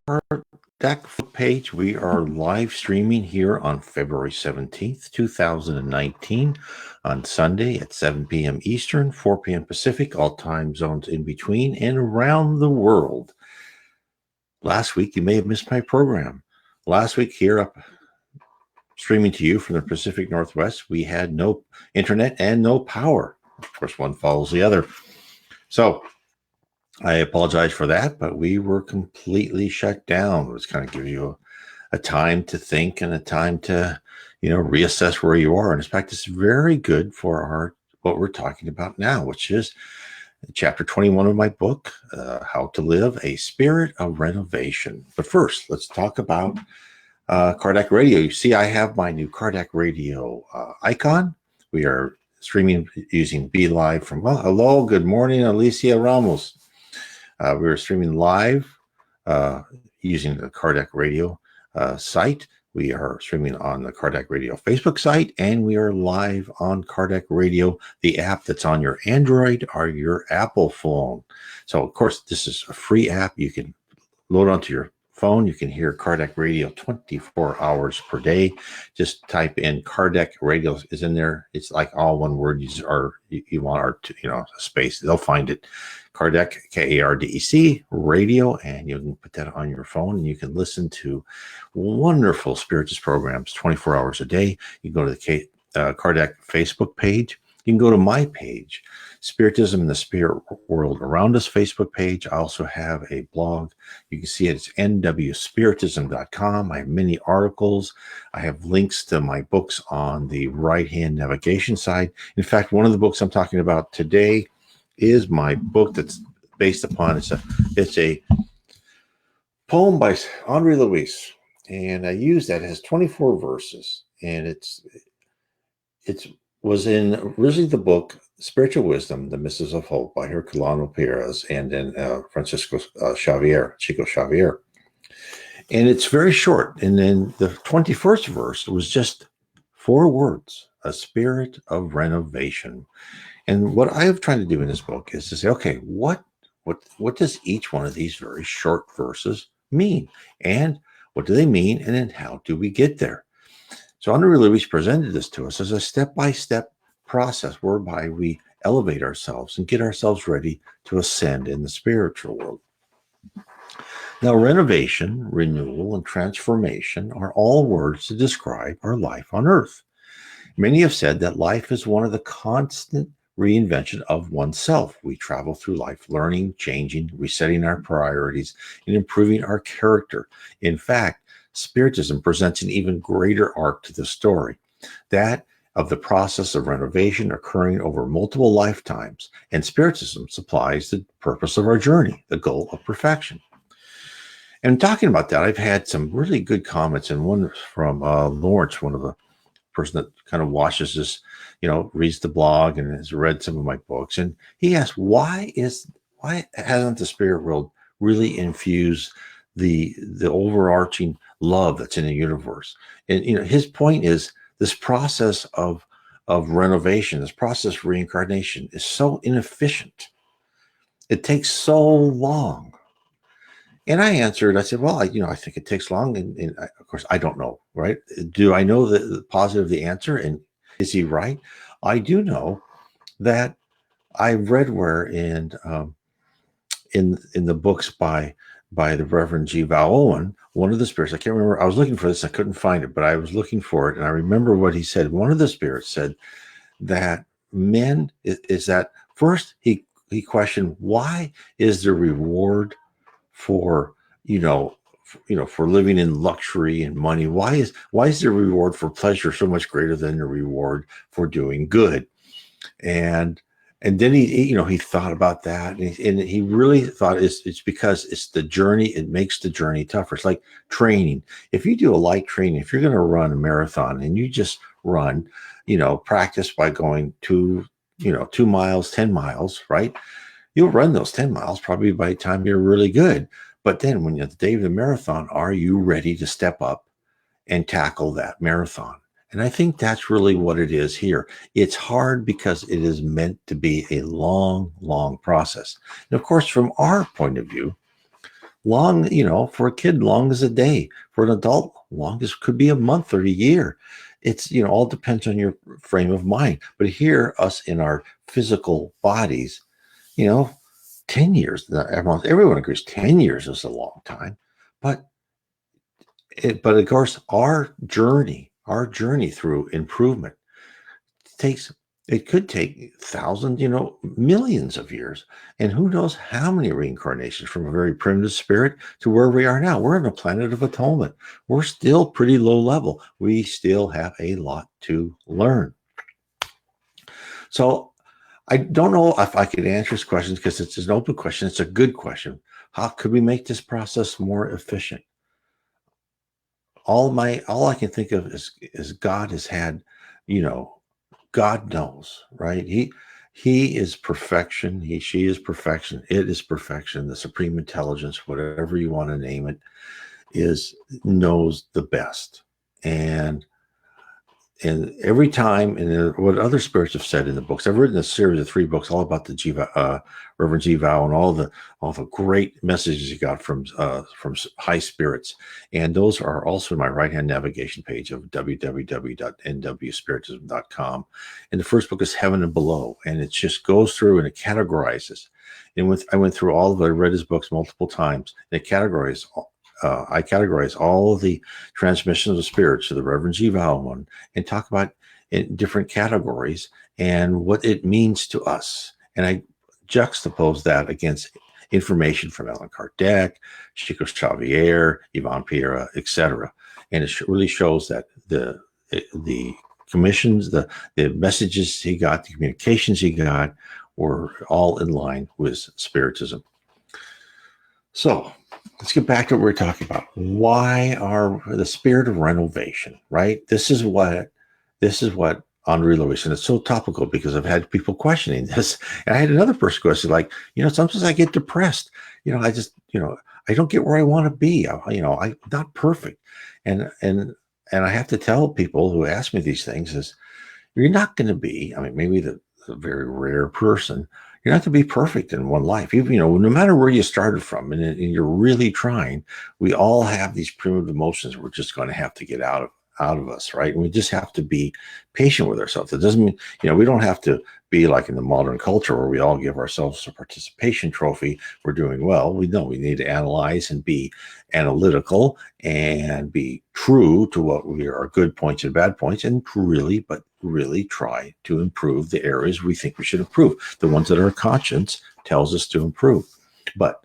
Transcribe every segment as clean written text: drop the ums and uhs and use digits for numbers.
Cardeck page. We are live streaming here on February 17th, 2019 on Sunday at 7 p.m. Eastern, 4 p.m. Pacific, all time zones in between and around the world. Last week, you may have missed my program. Last week here up streaming to you from the Pacific Northwest, we had no internet and no power. Of course, one follows the other. So I apologize for that, but we were completely shut down. It was kind of give you a time to think and a time to, reassess where you are. And in fact, it's very good for what we're talking about now, which is chapter 21 of my book, How to Live a Spirit of Renovation. But first, let's talk about Cardeck Radio. You see, I have my new Cardeck Radio icon. We are streaming using Be Live from, hello, good morning, Alicia Ramos. We are streaming live using the Cardeck Radio site. We are streaming on the Cardeck Radio Facebook site, and we are live on Cardeck Radio, the app that's on your Android or your Apple phone. So, of course, this is a free app. You can load onto your phone. You can hear Cardeck Radio 24 hours per day. Just type in Cardeck Radio is in there. It's like all one word. You want a space. They'll find it. Cardeck, Kardec, radio, and you can put that on your phone, and you can listen to wonderful spiritist programs 24 hours a day. You can go to the Cardeck Facebook page. You can go to my page, Spiritism in the Spirit World Around Us Facebook page. I also have a blog. You can see it. It's nwspiritism.com. I have many articles. I have links to my books on the right-hand navigation side. In fact, one of the books I'm talking about today is my book that's based upon, it's a poem by Henri Louis, and I use that. It has 24 verses, and it was in originally the book Spiritual Wisdom, The Mists of Hope by Herculano Perez, and then Chico Xavier. And it's very short. And then the 21st verse was just 4 words, a spirit of renovation. And what I have tried to do in this book is to say, okay, what does each one of these very short verses mean? And what do they mean? And then how do we get there? So Henri Louis presented this to us as a step-by-step process whereby we elevate ourselves and get ourselves ready to ascend in the spiritual world. Now, renovation, renewal, and transformation are all words to describe our life on earth. Many have said that life is one of the constant reinvention of oneself. We travel through life learning, changing, resetting our priorities, and improving our character. In fact, Spiritism presents an even greater arc to the story, that of the process of renovation occurring over multiple lifetimes, and Spiritism supplies the purpose of our journey, the goal of perfection. And talking about that, I've had some really good comments, and one from Lawrence, one of the person that kind of watches this, reads the blog and has read some of my books. And he asked, why hasn't the spirit world really infused the overarching love that's in the universe? And, his point is this process of renovation, this process of reincarnation is so inefficient. It takes so long. And I answered, I said, well, I think it takes long. And of course, I don't know, right? Do I know the positive, the answer? And is he right? I do know that I've read where in the books by the Reverend G. Val Owen, one of the spirits, I can't remember, I was looking for this, I couldn't find it, but I was looking for it. And I remember what he said. One of the spirits said that men is that first he questioned, why is the reward for for living in luxury and money, why is the reward for pleasure so much greater than the reward for doing good? And then he thought about that, and he really thought it's because it's the journey. It makes the journey tougher. It's like training. If you do a light training, if you're going to run a marathon and you just run, practice by going 2 miles, 10 miles, right? You'll run those 10 miles probably by the time you're really good. But then when you're at the day of the marathon, are you ready to step up and tackle that marathon? And I think that's really what it is here. It's hard because it is meant to be a long, long process. And of course, from our point of view, long, for a kid, long as a day. For an adult, long as could be a month or a year. It's, all depends on your frame of mind. But here, us in our physical bodies, you know, 10 years, everyone agrees 10 years is a long time. But but of course, our journey through improvement takes it could take thousands, millions of years, and who knows how many reincarnations from a very primitive spirit to where we are now. We're on a planet of atonement. We're still pretty low level. We still have a lot to learn. So I don't know if I could answer this question because it's an open question. It's a good question. How could we make this process more efficient? All I can think of is God has had, you know, God knows, right? He is perfection. She is perfection. It is perfection. The supreme intelligence, whatever you want to name it, is knows the best. And every time, and what other spirits have said in the books, I've written a series of 3 books all about the Jiva, Reverend Jiva, and all the great messages he got from high spirits, and those are also in my right hand navigation page of www.nwspiritism.com. And the first book is Heaven and Below, and it just goes through and it categorizes. And I went through all of it. I read his books multiple times, and it categorizes. I categorize all of the transmissions of spirits to the Reverend G. Val one and talk about in different categories and what it means to us. And I juxtapose that against information from Allan Kardec, Chico Xavier, Ivan Piera, etc. And it really shows that the commissions, the messages he got, the communications he got were all in line with Spiritism. So let's get back to what we're talking about. Why are the spirit of renovation, right? This is what Andre Louis, and it's so topical because I've had people questioning this. And I had another person question, like, sometimes I get depressed. I just, I don't get where I want to be. I'm not perfect. And I have to tell people who ask me these things is you're not going to be, I mean, maybe the very rare person, you're not going to be perfect in one life. Even, no matter where you started from, and you're really trying, we all have these primitive emotions we're just going to have to get out of us, right? And we just have to be patient with ourselves. It doesn't mean, we don't have to be like in the modern culture where we all give ourselves a participation trophy. We're doing well. We know we need to analyze and be analytical and be true to what we are good points and bad points, and really try to improve the areas we think we should improve, the ones that our conscience tells us to improve. But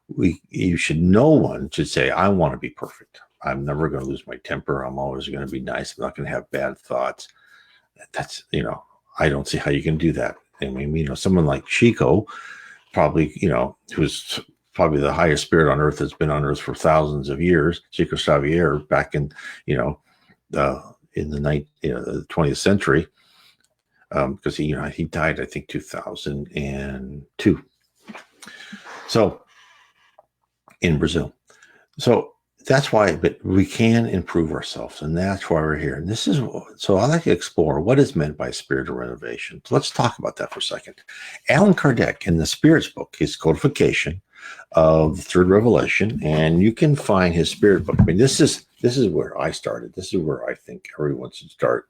no one should say, I want to be perfect. I'm never going to lose my temper. I'm always going to be nice. I'm not going to have bad thoughts. That's, I don't see how you can do that. I mean, someone like Chico, probably, who's probably the highest spirit on earth that's been on earth for thousands of years, Chico Xavier, back in, in the 20th century, because he died, I think, 2002. So in Brazil. So that's why, but we can improve ourselves, and that's why we're here. And so I like to explore what is meant by spirit of renovation. So let's talk about that for a second. Allan Kardec, in the Spirits book, his codification of the third revelation, and you can find his spirit book. I mean, this is where I started. This is where I think everyone should start.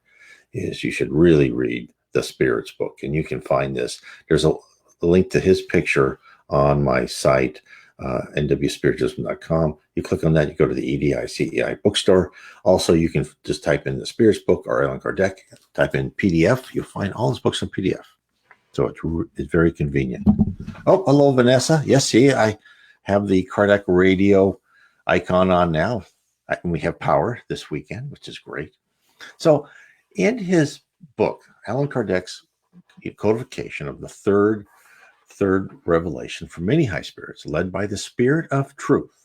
Is you should really read the Spirits book, and you can find this. There's a link to his picture on my site, nwspiritism.com. You click on that, you go to the EDI bookstore. Also, you can just type in the Spirits book or Allan Kardec, type in PDF. You'll find all his books on PDF. So it's very convenient. Oh, hello, Vanessa. Yes, see, I have the Kardec radio icon on now. We have power this weekend, which is great. So in his book, Allan Kardec's codification of the third revelation for many high spirits, led by the Spirit of Truth,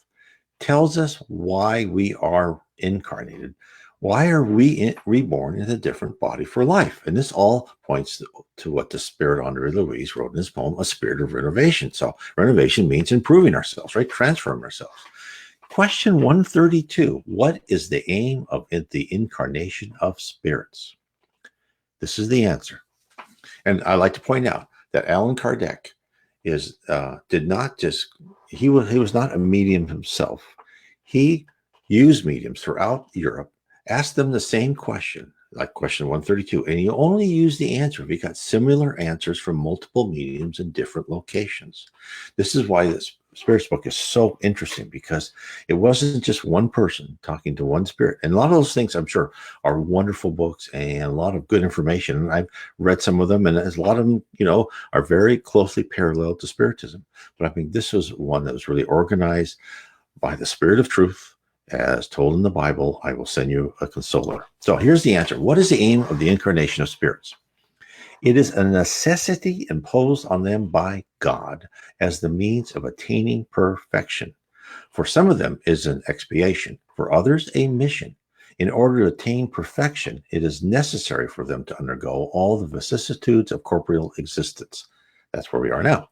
tells us why we are incarnated. Why are we reborn in a different body for life? And this all points to what the Spirit Andre Louis wrote in his poem, A Spirit of Renovation. So renovation means improving ourselves, right? Transforming ourselves. Question 132, what is the aim of the incarnation of spirits? This is the answer. And I like to point out that Allan Kardec did not just he was not a medium himself. He used mediums throughout Europe, asked them the same question, like question 132, and he only used the answer if he got similar answers from multiple mediums in different locations. This is why this Spirit's book is so interesting, because it wasn't just one person talking to one spirit. And a lot of those things, I'm sure, are wonderful books and a lot of good information. And I've read some of them, and a lot of them, are very closely parallel to Spiritism. But I mean, this was one that was really organized by the Spirit of Truth, as told in the Bible. I will send you a consoler. So here's the answer. What is the aim of the incarnation of spirits? It is a necessity imposed on them by God as the means of attaining perfection. For some of them is an expiation, for others a mission. In order to attain perfection, it is necessary for them to undergo all the vicissitudes of corporeal existence. That's where we are now.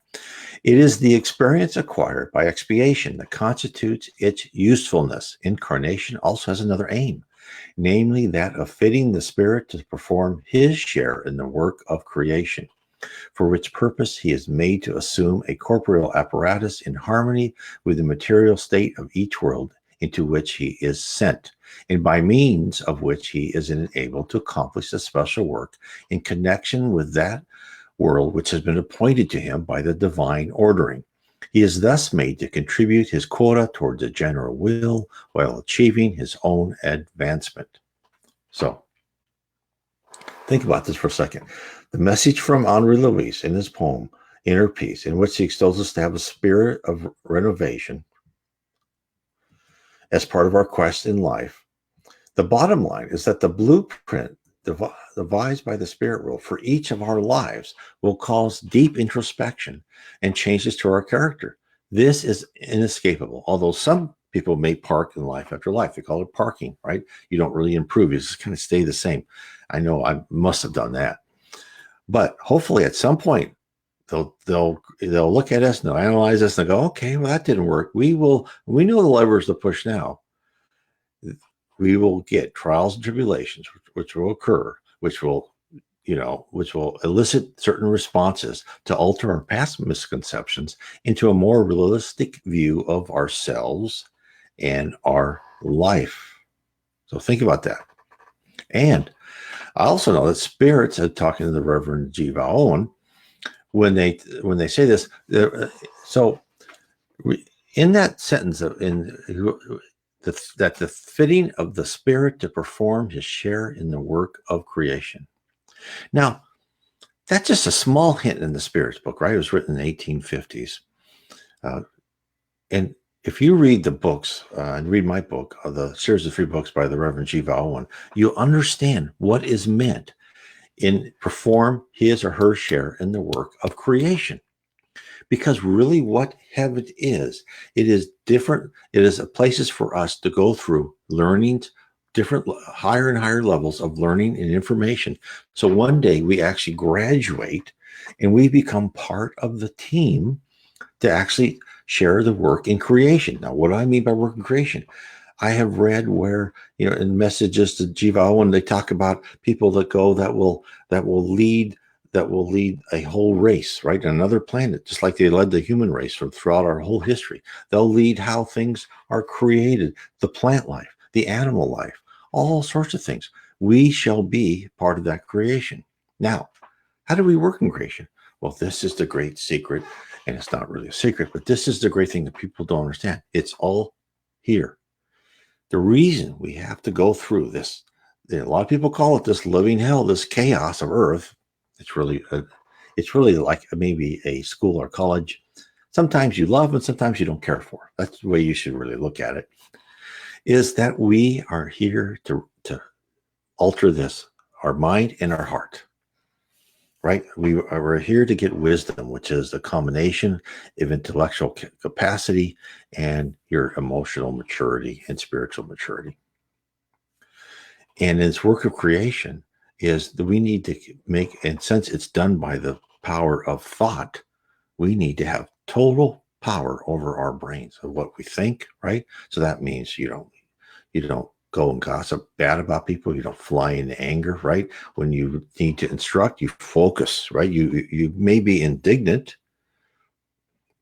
It is the experience acquired by expiation that constitutes its usefulness. Incarnation also has another aim, namely that of fitting the spirit to perform his share in the work of creation, for which purpose he is made to assume a corporeal apparatus in harmony with the material state of each world into which he is sent, and by means of which he is enabled to accomplish a special work in connection with that world which has been appointed to him by the divine ordering. He is thus made to contribute his quota towards the general will while achieving his own advancement. So, think about this for a second. The message from Henri Louis in his poem, Inner Peace, in which he extols us to have a spirit of renovation as part of our quest in life. The bottom line is that the blueprint devised by the spirit world for each of our lives will cause deep introspection and changes to our character. This is inescapable, although some people may park in life after life. They call it parking, right? You don't really improve. You just kind of stay the same. I know I must have done that. But hopefully at some point, they'll look at us and they'll analyze us and they'll go, okay, well, that didn't work. We know the levers to push now. We will get trials and tribulations, which will occur, which will elicit certain responses to alter our past misconceptions into a more realistic view of ourselves and our life. So think about that. And I also know that spirits, talking to the Reverend G. Owen, when they say this, in that sentence that the fitting of the spirit to perform his share in the work of creation. Now, that's just a small hint in the Spirit's book, right? It was written in the 1850s. And if you read the books and read my book, the series of 3 books by the Reverend G. Owen, you'll understand what is meant in perform his or her share in the work of creation. Because really what heaven is, it is different. It is places for us to go through learning, different higher and higher levels of learning and information. So one day we actually graduate and we become part of the team to actually share the work in creation. Now, what do I mean by work in creation? I have read where, in messages to Jiva, when they talk about people that will lead a whole race, right? Another planet, just like they led the human race from throughout our whole history. They'll lead how things are created, the plant life, the animal life, all sorts of things. We shall be part of that creation. Now, how do we work in creation? Well, this is the great secret, and it's not really a secret, but this is the great thing that people don't understand. It's all here. The reason we have to go through this, a lot of people call it this living hell, this chaos of earth. It's really like maybe a school or college. Sometimes you love and sometimes you don't care for. That's the way you should really look at it. Is that we are here to alter this, our mind and our heart. Right? We're here to get wisdom, which is the combination of intellectual capacity and your emotional maturity and spiritual maturity. And its work of creation is that we need to make, and since it's done by the power of thought, we need to have total power over our brains of what we think, right? So that means you don't go and gossip bad about people. You don't fly into anger, right? When you need to instruct, you focus, right? You may be indignant,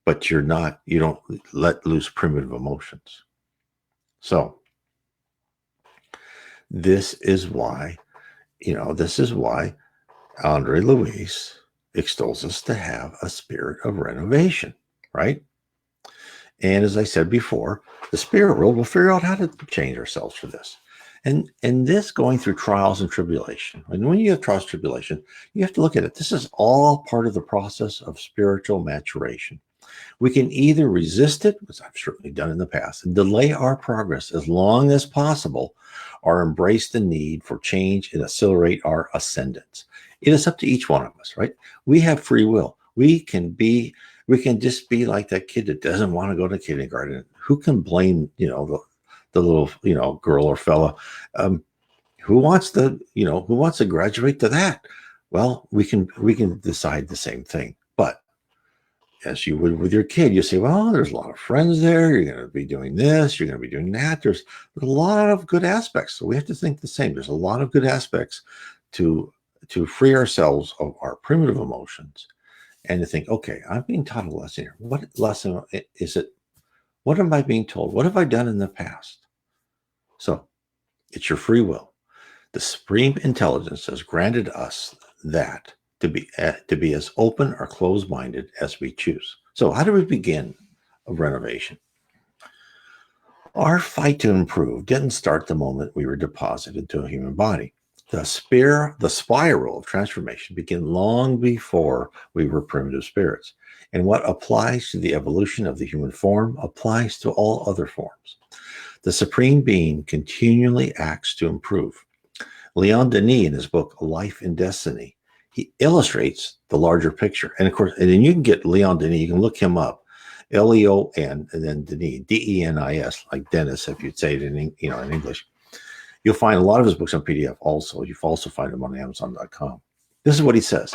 but you don't let loose primitive emotions. So this is why Andre Luis extols us to have a spirit of renovation, right? And as I said before, the spirit world will figure out how to change ourselves for this. And this going through trials and tribulation. And when you have trials and tribulation, you have to look at it. This is all part of the process of spiritual maturation. We can either resist it, which I've certainly done in the past, and delay our progress as long as possible, or embrace the need for change and accelerate our ascendance. It is up to each one of us, right? We have free will. We can just be like that kid that doesn't want to go to kindergarten. Who can blame, the little, girl or fella, who wants to graduate to that? Well, we can decide the same thing, but as you would with your kid, you say, well, there's a lot of friends there. You're going to be doing this. You're going to be doing that. There's a lot of good aspects. So we have to think the same. There's a lot of good aspects to free ourselves of our primitive emotions and to think, okay, I'm being taught a lesson here. What lesson is it? What am I being told? What have I done in the past? So it's your free will. The supreme intelligence has granted us that to be as open or closed-minded as we choose. So how do we begin a renovation? Our fight to improve didn't start the moment we were deposited into a human body. The spiral of transformation began long before we were primitive spirits. And what applies to the evolution of the human form applies to all other forms. The Supreme Being continually acts to improve. Leon Denis, in his book Life and Destiny, he illustrates the larger picture. And of course, and then you can get Leon Denis, you can look him up, Leon, and then Denis, Denis, like Dennis, if you'd say it in English. You'll find a lot of his books on PDF also. You also find them on Amazon.com. This is what he says.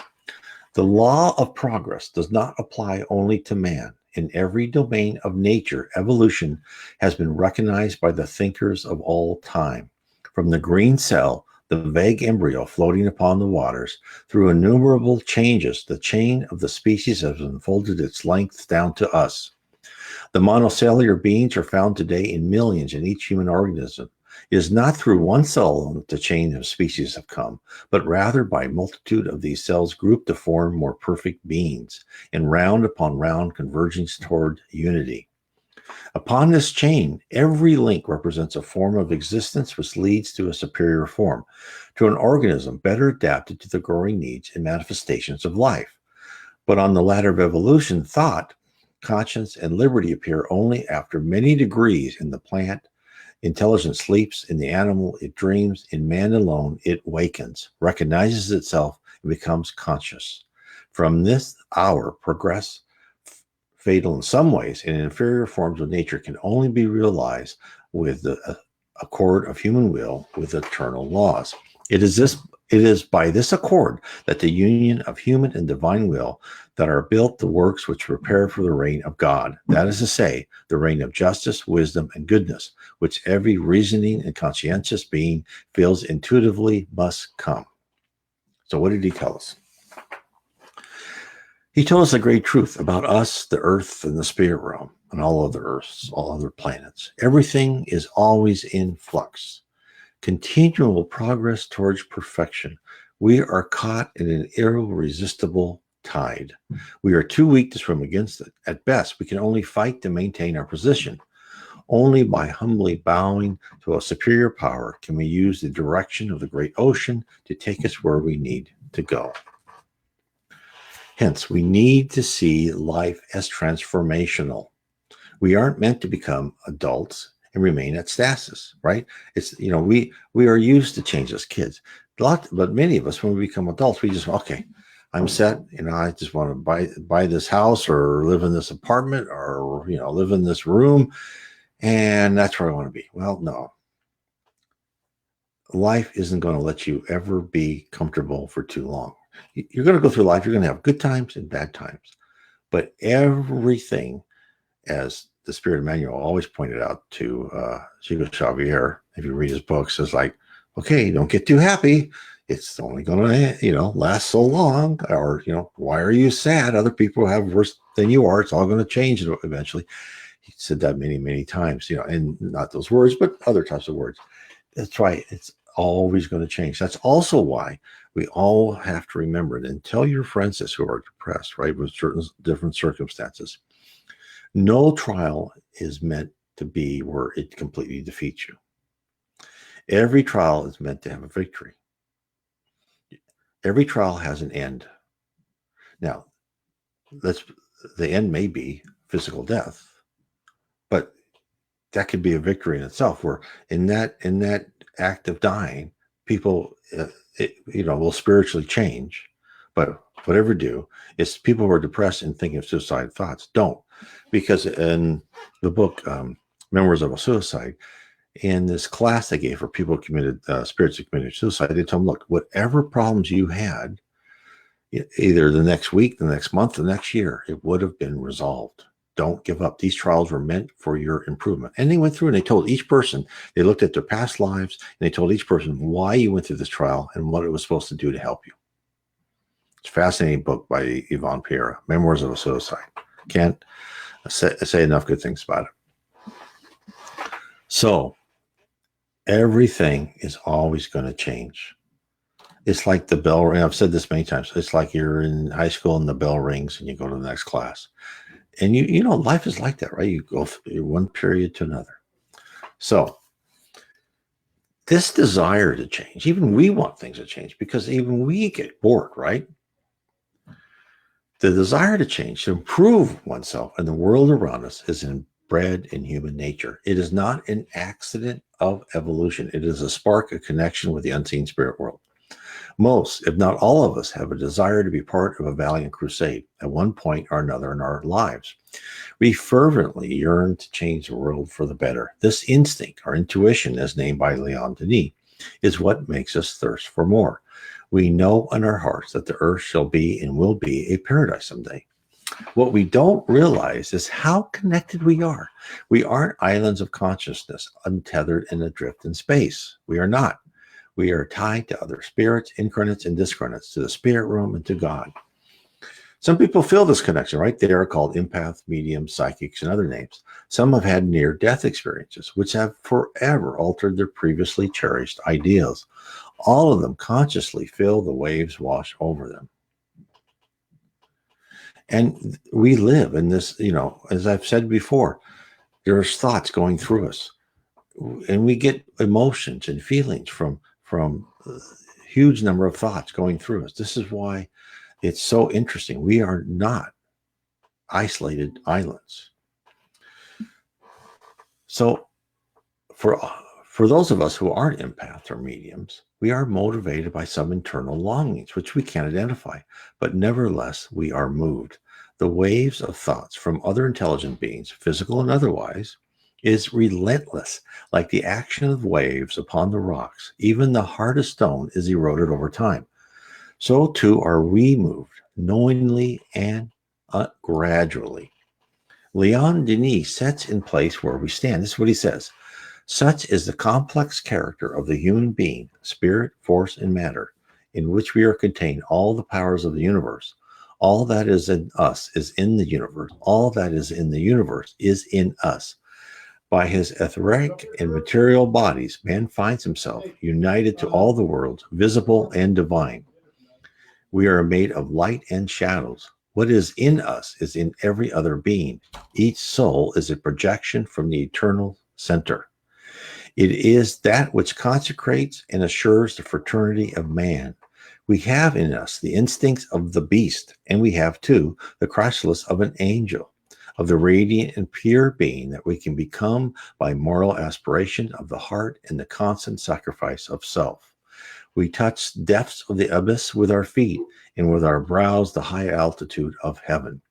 The law of progress does not apply only to man. In every domain of nature, evolution has been recognized by the thinkers of all time. From the green cell, the vague embryo floating upon the waters, through innumerable changes, the chain of the species has unfolded its length down to us. The monocellular beings are found today in millions in each human organism. It is not through one cell alone that the chain of species have come, but rather by a multitude of these cells grouped to form more perfect beings, in round upon round convergence toward unity. Upon this chain, every link represents a form of existence which leads to a superior form, to an organism better adapted to the growing needs and manifestations of life. But on the ladder of evolution, thought, conscience, and liberty appear only after many degrees. In the plant, intelligence sleeps; in the animal, it dreams; in man alone, it wakens, recognizes itself, and becomes conscious. From this hour, progress, fatal in some ways, in inferior forms of nature, can only be realized with the accord of human will with eternal laws. It is by this accord that the union of human and divine will that are built the works which prepare for the reign of God. That is to say, the reign of justice, wisdom, and goodness, which every reasoning and conscientious being feels intuitively must come. So what did he tell us? He told us a great truth about us, the earth, and the spirit realm, and all other earths, all other planets. Everything is always in flux. Continual progress towards perfection. We are caught in an irresistible tide. We are too weak to swim against it. At best, we can only fight to maintain our position. Only by humbly bowing to a superior power can we use the direction of the great ocean to take us where we need to go. Hence, we need to see life as transformational. We aren't meant to become adults and remain at stasis, right? It's, we are used to change as kids. But many of us, when we become adults, we just, okay, I'm set. I just want to buy this house or live in this apartment or, live in this room. And that's where I want to be. Well, no. Life isn't going to let you ever be comfortable for too long. You're going to go through life. You're going to have good times and bad times. But everything, as the Spirit of Manual always pointed out to Chico Xavier, if you read his books, is like, okay, don't get too happy. It's only going to, last so long. Or, why are you sad? Other people have worse than you are. It's all going to change eventually. He said that many, many times, and not those words, but other types of words. That's why it's always going to change. That's also why we all have to remember it, and tell your friends this who are depressed, right, with certain different circumstances. No trial is meant to be where it completely defeats you. Every trial is meant to have a victory. Every trial has an end. Now, the end may be physical death, but that could be a victory in itself. Where in that act of dying, people will spiritually change. But whatever do, it's people who are depressed and thinking of suicide thoughts don't, because in the book Memoirs of a Suicide, in this class they gave for people who committed spirits who committed suicide, they told them, look, whatever problems you had, either the next week, the next month, the next year, it would have been resolved. Don't give up. These trials were meant for your improvement. And they went through and they told each person, they looked at their past lives and they told each person why you went through this trial and what it was supposed to do to help you. It's a fascinating book by Yvonne Pierre, Memoirs of a Suicide. Can't say enough good things about it. So everything is always going to change. It's like the bell ring. I've said this many times. It's like you're in high school and the bell rings and you go to the next class. And life is like that, right? You go through one period to another. So this desire to change, even we want things to change because even we get bored, right? The desire to change, to improve oneself and the world around us is inbred in human nature. It is not an accident of evolution. It is a spark, a connection with the unseen spirit world. Most, if not all of us, have a desire to be part of a valiant crusade at one point or another in our lives. We fervently yearn to change the world for the better. This instinct, or intuition, as named by Leon Denis, is what makes us thirst for more. We know in our hearts that the earth shall be and will be a paradise someday. What we don't realize is how connected we are. We aren't islands of consciousness, untethered and adrift in space. We are not. We are tied to other spirits, incarnates and discarnates, to the spirit realm and to God. Some people feel this connection, right? They are called empath, mediums, psychics, and other names. Some have had near-death experiences, which have forever altered their previously cherished ideals. All of them consciously feel the waves wash over them. And we live in this, as I've said before, there's thoughts going through us. And we get emotions and feelings from a huge number of thoughts going through us. This is why it's so interesting. We are not isolated islands. So for those of us who aren't empaths or mediums, we are motivated by some internal longings, which we can't identify, but nevertheless, we are moved. The waves of thoughts from other intelligent beings, physical and otherwise, is relentless, like the action of waves upon the rocks. Even the hardest stone is eroded over time. So too are we moved, knowingly and gradually. Leon Denis sets in place where we stand. This is what he says. Such is the complex character of the human being, spirit, force, and matter, in which we are contained all the powers of the universe. All that is in us is in the universe. All that is in the universe is in us. By his etheric and material bodies, man finds himself united to all the worlds, visible and divine. We are made of light and shadows. What is in us is in every other being. Each soul is a projection from the eternal center. It is that which consecrates and assures the fraternity of man. We have in us the instincts of the beast, and we have, too, the chrysalis of an angel, of the radiant and pure being that we can become by moral aspiration of the heart and the constant sacrifice of self. We touch depths of the abyss with our feet, and with our brows the high altitude of heaven.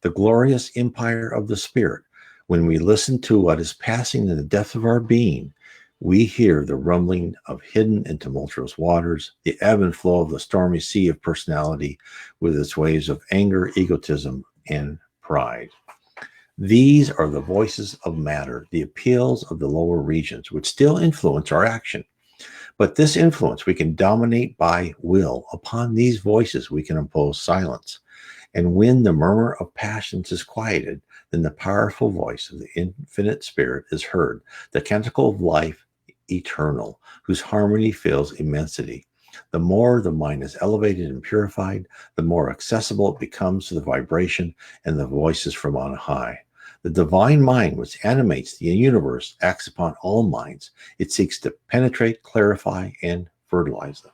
The glorious empire of the Spirit. When we listen to what is passing in the depth of our being, we hear the rumbling of hidden and tumultuous waters, the ebb and flow of the stormy sea of personality with its waves of anger, egotism, and pride. These are the voices of matter, the appeals of the lower regions, which still influence our action. But this influence we can dominate by will. Upon these voices we can impose silence. And when the murmur of passions is quieted, then the powerful voice of the infinite spirit is heard, the canticle of life eternal, whose harmony fills immensity. The more the mind is elevated and purified, the more accessible it becomes to the vibration and the voices from on high. The divine mind, which animates the universe, acts upon all minds. It seeks to penetrate, clarify, and fertilize them.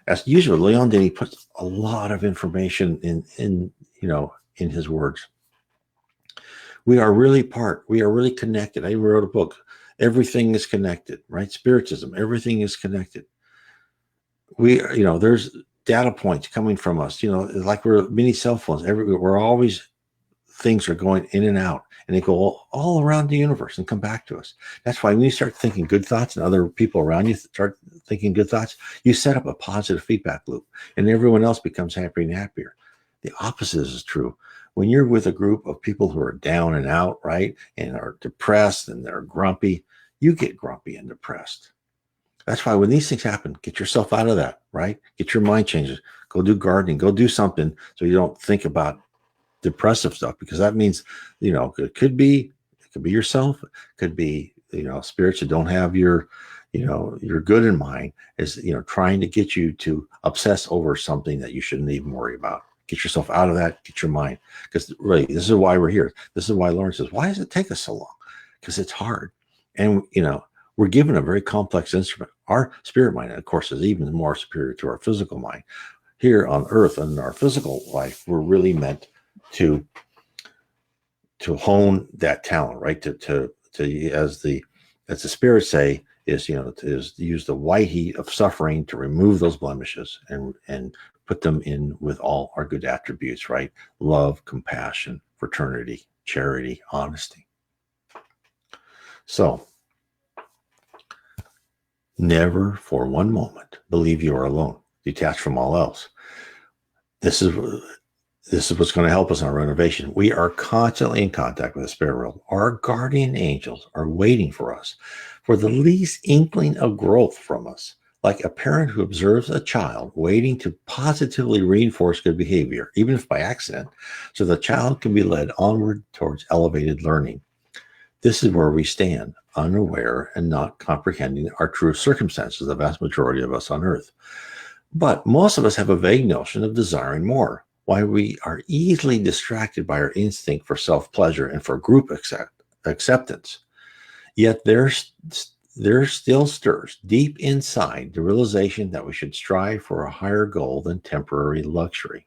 As usual, Leon Denis puts a lot of information in his words. We are really connected. I wrote a book. Everything is connected, right? Spiritism, everything is connected. There's data points coming from us, like we're mini cell phones. We're always, things are going in and out, and they go all around the universe and come back to us. That's why when you start thinking good thoughts and other people around you start thinking good thoughts, you set up a positive feedback loop, and everyone else becomes happier and happier. The opposite is true. When you're with a group of people who are down and out, right, and are depressed and they're grumpy, you get grumpy and depressed. That's why when these things happen, get yourself out of that, right? Get your mind changes. Go do gardening. Go do something so you don't think about depressive stuff, because that means, it could be yourself. It could be, spirits that don't have your good in mind, is, trying to get you to obsess over something that you shouldn't even worry about. Get yourself out of that. Get your mind. Because really, this is why we're here. This is why Lauren says, why does it take us so long? Because it's hard. And, we're given a very complex instrument. Our spirit mind, of course, is even more superior to our physical mind. Here on Earth, in our physical life, we're really meant to hone that talent, right? To as the spirits say, is use the white heat of suffering to remove those blemishes and put them in with all our good attributes, right? Love, compassion, fraternity, charity, honesty. So never for one moment believe you are alone, detached from all else. This is what's going to help us in our renovation. We are constantly in contact with the spirit world. Our guardian angels are waiting for us, for the least inkling of growth from us, like a parent who observes a child waiting to positively reinforce good behavior, even if by accident, so the child can be led onward towards elevated learning. This is where we stand, unaware and not comprehending our true circumstances, the vast majority of us on Earth. But most of us have a vague notion of desiring more, why we are easily distracted by our instinct for self-pleasure and for group acceptance. Yet there still stirs deep inside the realization that we should strive for a higher goal than temporary luxury.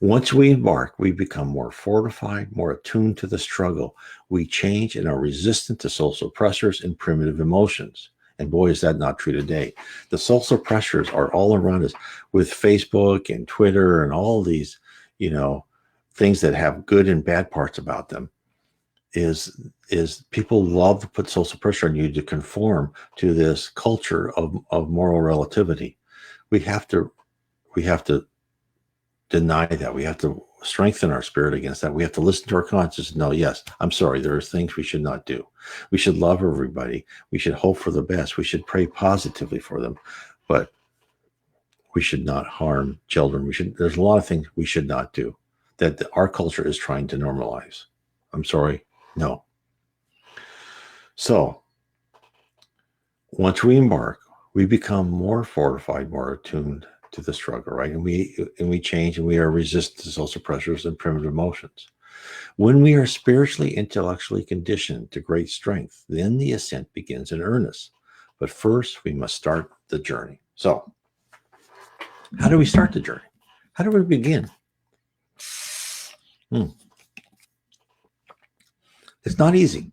Once we embark, we become more fortified, more attuned to the struggle. We change and are resistant to soul suppressors and primitive emotions. And boy, is that not true today. The soul suppressors are all around us with Facebook and Twitter and all these, things that have good and bad parts about them. Is people love to put soul suppressor on you to conform to this culture of moral relativity. We have to deny that. We have to strengthen our spirit against that. We have to listen to our conscience and know, yes, I'm sorry, there are things we should not do. We should love everybody. We should hope for the best. We should pray positively for them, but we should not harm children. There's a lot of things we should not do that our culture is trying to normalize. I'm sorry, no. So once we embark, we become more fortified, more attuned to the struggle, right? And we change, and we are resistant to soul suppressors and primitive emotions. When we are spiritually, intellectually conditioned to great strength, then the ascent begins in earnest. But first, we must start the journey. So, how do we start the journey? How do we begin? It's not easy.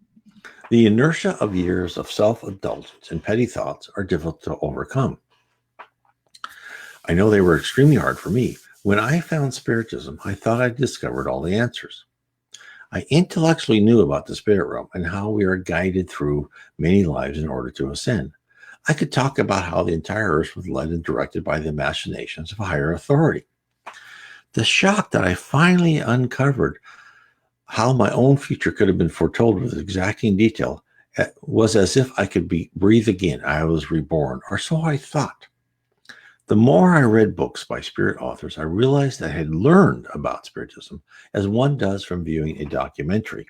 The inertia of years of self-indulgence and petty thoughts are difficult to overcome. I know they were extremely hard for me. When I found Spiritism, I thought I'd discovered all the answers. I intellectually knew about the spirit realm and how we are guided through many lives in order to ascend. I could talk about how the entire earth was led and directed by the machinations of a higher authority. The shock that I finally uncovered how my own future could have been foretold with exacting detail was as if I could breathe again. I was reborn, or so I thought. The more I read books by spirit authors, I realized I had learned about Spiritism as one does from viewing a documentary.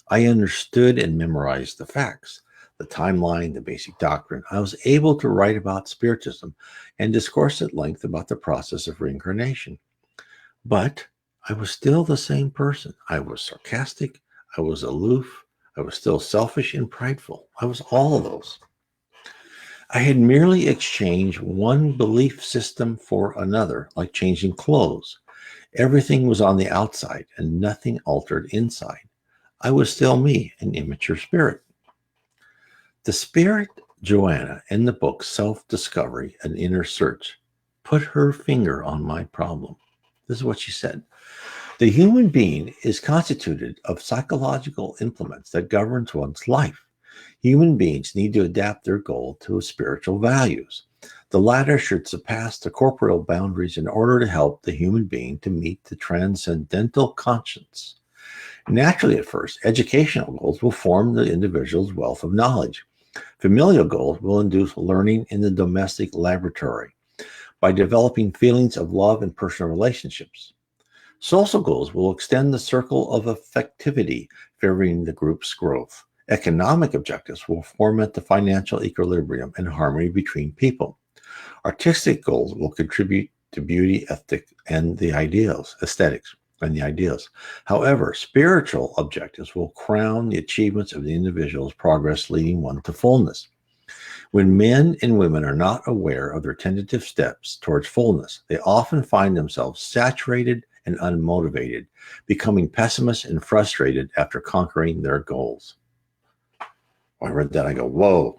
I understood and memorized the facts, the timeline, the basic doctrine. I was able to write about Spiritism and discourse at length about the process of reincarnation. But I was still the same person. I was sarcastic. I was aloof. I was still selfish and prideful. I was all of those. I had merely exchanged one belief system for another, like changing clothes. Everything was on the outside and nothing altered inside. I was still me, an immature spirit. The spirit Joanna in the book Self Discovery and Inner Search put her finger on my problem. This is what she said. The human being is constituted of psychological implements that governs one's life. Human beings need to adapt their goal to spiritual values. The latter should surpass the corporeal boundaries in order to help the human being to meet the transcendental conscience. Naturally, at first, educational goals will form the individual's wealth of knowledge. Familial goals will induce learning in the domestic laboratory by developing feelings of love and personal relationships. Social goals will extend the circle of effectivity, favoring the group's growth. Economic objectives will foment the financial equilibrium and harmony between people. Artistic goals will contribute to beauty, ethics, and the ideals, aesthetics, and the ideals. However, spiritual objectives will crown the achievements of the individual's progress, leading one to fullness. When men and women are not aware of their tentative steps towards fullness, they often find themselves saturated and unmotivated, becoming pessimists and frustrated after conquering their goals. I read that, I go, whoa.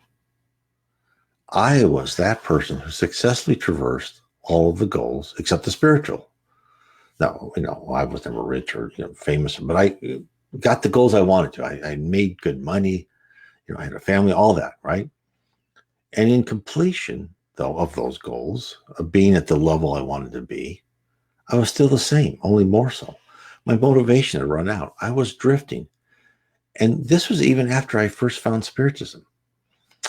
I was that person who successfully traversed all of the goals except the spiritual. Now, I was never rich or famous, but I got the goals I wanted to. I made good money, I had a family, all that, right? And in completion, though, of those goals, of being at the level I wanted to be, I was still the same, only more so. My motivation had run out. I was drifting. And this was even after I first found Spiritism.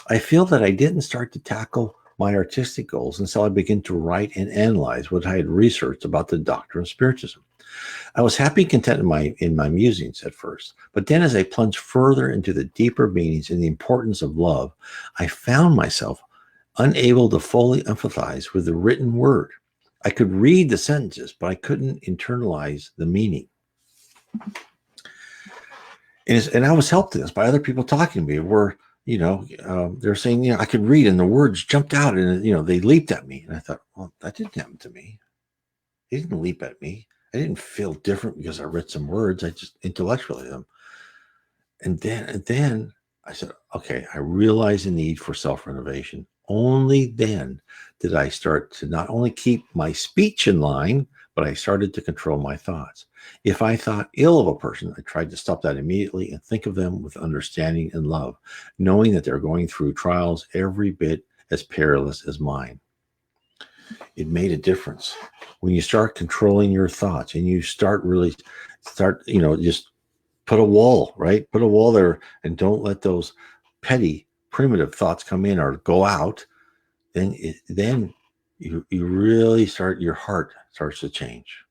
I feel that I didn't start to tackle my artistic goals until I began to write and analyze what I had researched about the doctrine of Spiritism. I was happy and content in my musings at first, but then as I plunged further into the deeper meanings and the importance of love, I found myself unable to fully empathize with the written word. I could read the sentences, but I couldn't internalize the meaning. And I was helped in this by other people talking to me where, they're saying, I could read and the words jumped out and, they leaped at me. And I thought, well, that didn't happen to me. They didn't leap at me. I didn't feel different because I read some words. I just intellectualized them. And then I said, okay, I realized the need for self-renovation. Only then did I start to not only keep my speech in line, but I started to control my thoughts. If I thought ill of a person, I tried to stop that immediately and think of them with understanding and love, knowing that they're going through trials every bit as perilous as mine. It made a difference. When you start controlling your thoughts and you just put a wall, right? Put a wall there and don't let those petty, primitive thoughts come in or go out. Then you really your heart starts to change.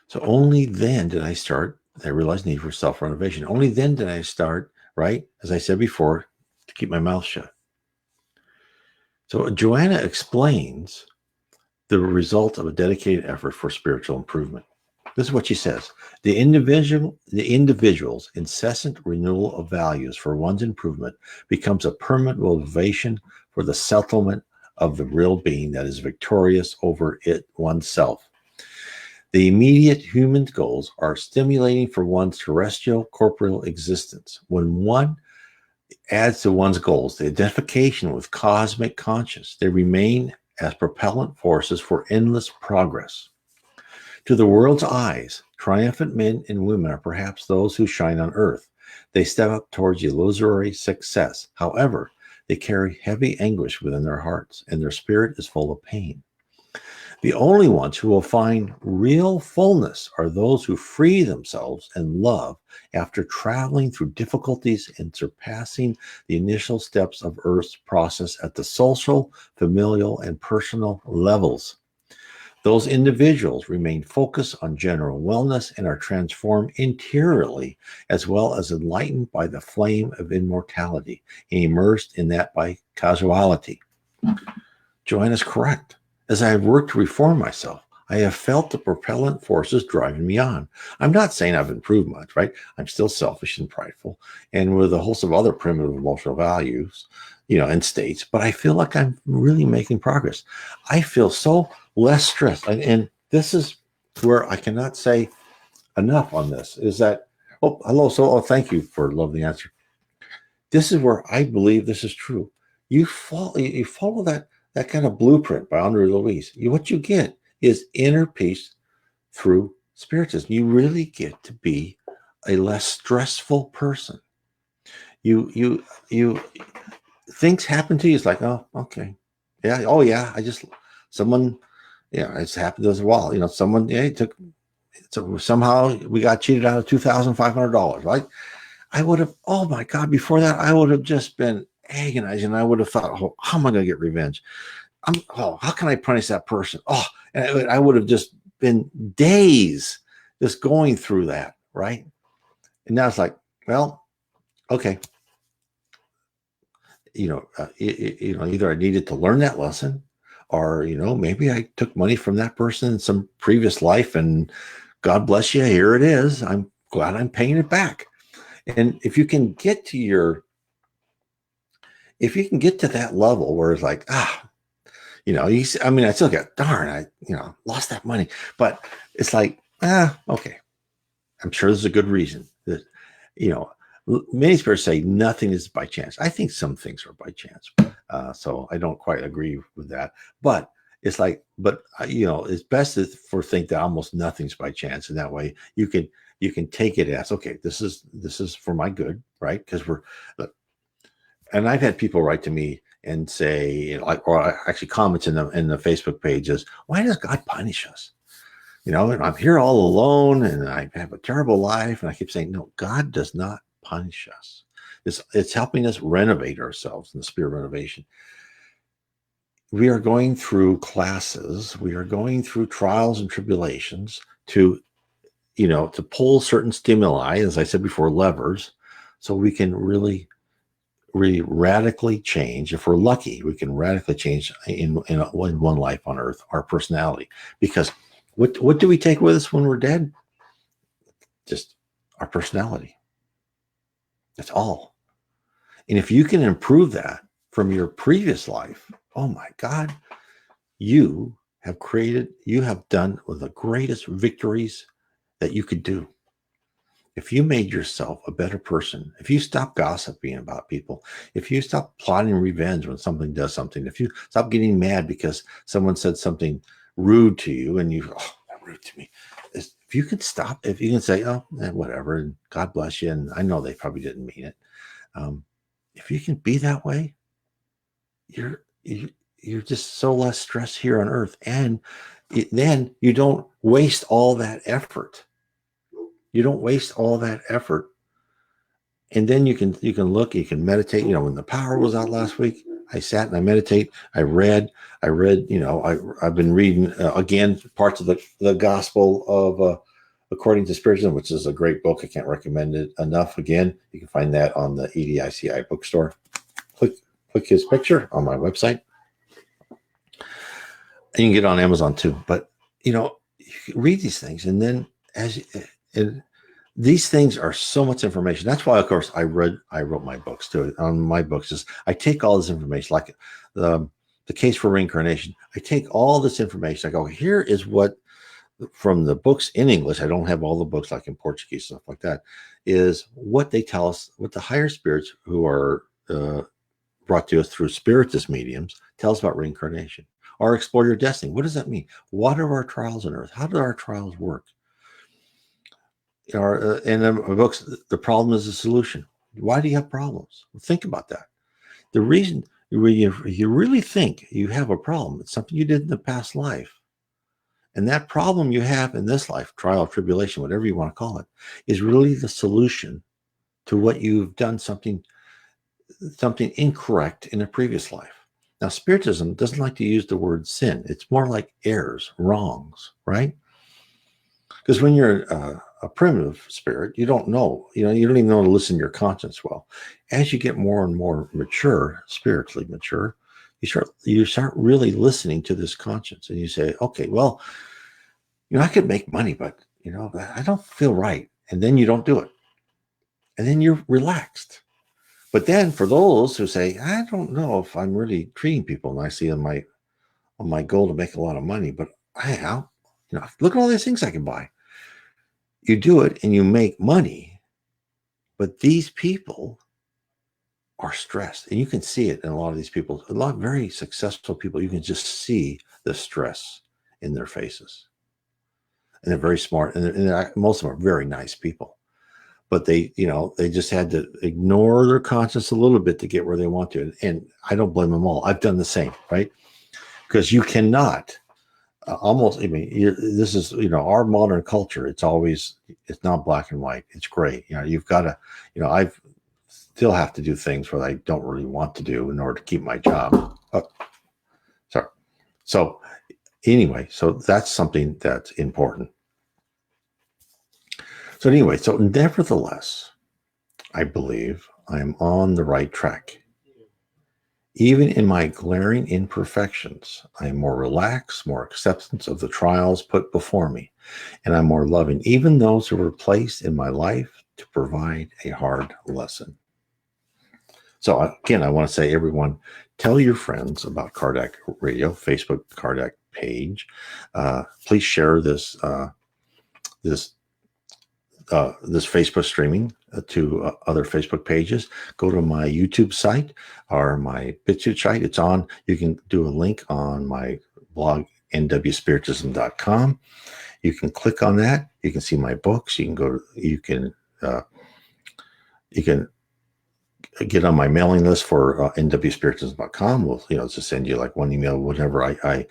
So only then did I realized need for self-renovation. Only then did I start, right? As I said before, to keep my mouth shut. So Joanna explains the result of a dedicated effort for spiritual improvement. This is what she says. The individual's incessant renewal of values for one's improvement becomes a permanent motivation for the settlement of the real being that is victorious over oneself. The immediate human goals are stimulating for one's terrestrial corporeal existence. When one adds to one's goals the identification with cosmic conscious, they remain as propellant forces for endless progress. To the world's eyes, triumphant men and women are perhaps those who shine on earth. They step up towards illusory success. However, they carry heavy anguish within their hearts, and their spirit is full of pain. The only ones who will find real fullness are those who free themselves and love after traveling through difficulties and surpassing the initial steps of Earth's process at the social, familial, and personal levels. Those individuals remain focused on general wellness and are transformed interiorly, as well as enlightened by the flame of immortality and immersed in that by causality. Joanna's correct. As I have worked to reform myself, I have felt the propellant forces driving me on. I'm not saying I've improved much, right? I'm still selfish and prideful, and with a host of other primitive emotional values, and states, but I feel like I'm really making progress. I feel so less stressed. And this is where I cannot say enough on this is that, oh, hello. So, thank you for lovely answer. This is where I believe this is true. You follow that kind of blueprint by Andre Louise. What you get is inner peace through spiritism. You really get to be a less stressful person. You things happen to you. It's like, oh, okay, yeah, oh yeah. Someone, it's happened as well. Someone, took. So somehow we got cheated out of $2,500. Right? I would have, oh my God, before that, I would have just been agonizing. I would have thought, oh, how am I going to get revenge? How can I punish that person? Oh, and I would have just been days just going through that, right? And now it's like, well, okay. Either I needed to learn that lesson or, maybe I took money from that person in some previous life and God bless you, here it is. I'm glad I'm paying it back. And if you can get to that level where it's like, I still get, darn, I, lost that money. But it's like, okay. I'm sure there's a good reason that, many spirits say nothing is by chance. I think some things are by chance. So I don't quite agree with that. But it's like, it's best for think that almost nothing's by chance. And that way you can take it as, okay, this is for my good, right? Because and I've had people write to me and say, or actually comments in the Facebook pages, why does God punish us? And I'm here all alone and I have a terrible life. And I keep saying, no, God does not punish us. It's helping us renovate ourselves in the Spirit of Renovation. We are going through classes. We are going through trials and tribulations to pull certain stimuli, as I said before, levers, so we can really radically change. If we're lucky, we can radically change in one life on earth, our personality. Because what do we take with us when we're dead? Just our personality. That's all. And if you can improve that from your previous life, oh my God, you have done one of the greatest victories that you could do. If you made yourself a better person, if you stop gossiping about people, if you stop plotting revenge when somebody does something, if you stop getting mad because someone said something rude to you and they're rude to me. If you can stop, if you can say, oh, whatever, and God bless you, and I know they probably didn't mean it. If you can be that way, you're just so less stressed here on earth. And then you don't waste all that effort. You don't waste all that effort. And then you can look, you can meditate. When the power was out last week, I sat and I meditate. I read, I've been reading again, parts of the gospel of According to Spiritism, which is a great book. I can't recommend it enough. Again, you can find that on the EDICI bookstore. Click his picture on my website. And you can get it on Amazon too. But, you read these things. And then these things are so much information. That's why, of course, I wrote my books too. On my books is I take all this information, like the case for reincarnation. I take all this information. I go, here is what, from the books in English, I don't have all the books like in Portuguese, stuff like that, is what they tell us, what the higher spirits who are brought to us through spiritist mediums tell us about reincarnation. Or explore your destiny. What does that mean? What are our trials on earth? How do our trials work? In the books, the problem is the solution. Why do you have problems? Well, think about that. The reason you really think you have a problem, it's something you did in the past life. And that problem you have in this life, trial, tribulation, whatever you want to call it, is really the solution to what you've done something incorrect in a previous life. Now, Spiritism doesn't like to use the word sin. It's more like errors, wrongs, right? Because when you're a primitive spirit, you don't know. You don't even know to listen to your conscience well. As you get more and more mature, spiritually mature, you start really listening to this conscience, and you say, okay, well, I could make money, but I don't feel right, and then you don't do it, and then you're relaxed. But then for those who say, I don't know if I'm really treating people nicely on my goal to make a lot of money, but look at all these things I can buy. You do it and you make money, but these people are stressed, and you can see it in a lot of these people. A lot of very successful people, you can just see the stress in their faces, and they're very smart, and most of them are very nice people. But they just had to ignore their conscience a little bit to get where they want to. And I don't blame them all. I've done the same, right? Because you cannot this is, our modern culture. It's not black and white. It's gray. You've got to, I still have to do things that I don't really want to do in order to keep my job. Oh, sorry. So anyway, so that's something that's important. So anyway, nevertheless, I believe I am on the right track. Even in my glaring imperfections, I am more relaxed, more acceptance of the trials put before me, and I'm more loving, even those who were placed in my life to provide a hard lesson. So again, I want to say, everyone, tell your friends about Kardec Radio, Facebook Kardec page. Please share this Facebook streaming to other Facebook pages. Go to my YouTube site or my BitChute site. It's on. You can do a link on my blog, nwspiritism.com. You can click on that. You can see my books. You can get on my mailing list for nwspiritism.com. We'll just send you like one email whenever I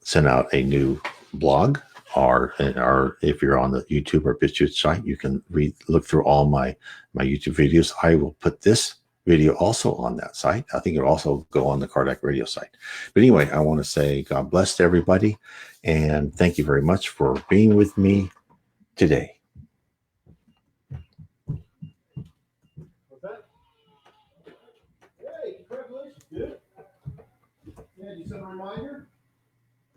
send out a new blog. Or if you're on the YouTube or BitChute site, you can look through all my YouTube videos. I will put this video also on that site. I think it'll also go on the Kardec Radio site. But anyway, I want to say God bless to everybody, and thank you very much for being with me today. Hey, congratulations, dude. Yeah, you sent a reminder?